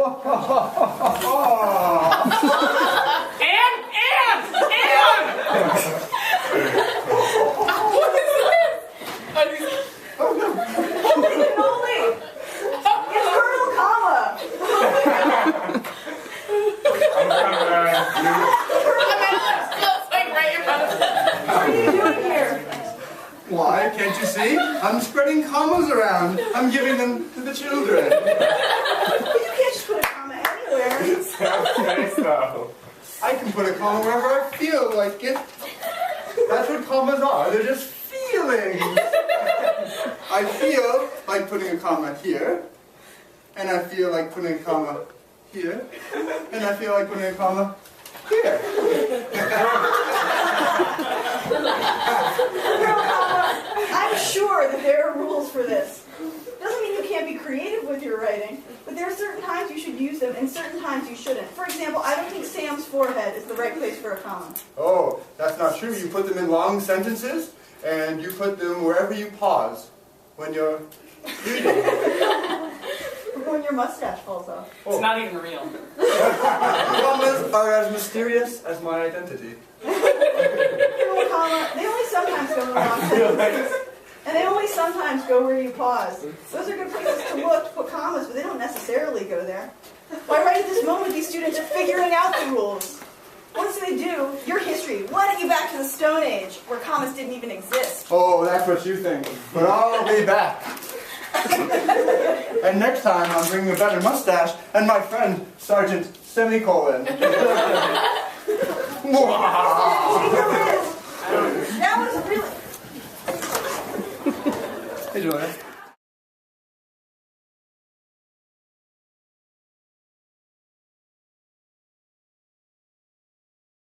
What is this? Are these... Holy moly! It's Colonel Comma! It's like right in front of us. What are you doing here? Why, can't you see? I'm spreading commas around. I'm giving them to the children. But you can't just put a comma anywhere. Okay, so. I can put a comma wherever I feel like it. That's what commas are. They're just feelings. I feel like putting a comma here. And I feel like putting a comma here. And I feel like putting a comma here. Colonel Comma, I'm sure that there are rules for this. Doesn't mean you can't be creative with your writing, but there are certain times you should use them and certain times you shouldn't. For example, I don't think Sam's forehead is the right place for a comma. Oh, that's not true. You put them in long sentences, and you put them wherever you pause when you're reading. When your mustache falls off. It's not even real. Commas are as mysterious as my identity. Colonel Comma, they only sometimes go in long sentences. And they only sometimes go where you pause. Those are good places to look to put commas, but they don't necessarily go there. Why, right at this moment, these students are figuring out the rules. Once they do, your history will let you back to the Stone Age, where commas didn't even exist. Oh, that's what you think. But I'll be back. And next time I'm bringing a better mustache and my friend, Sergeant Semicolon. That was really... Hey, Julia.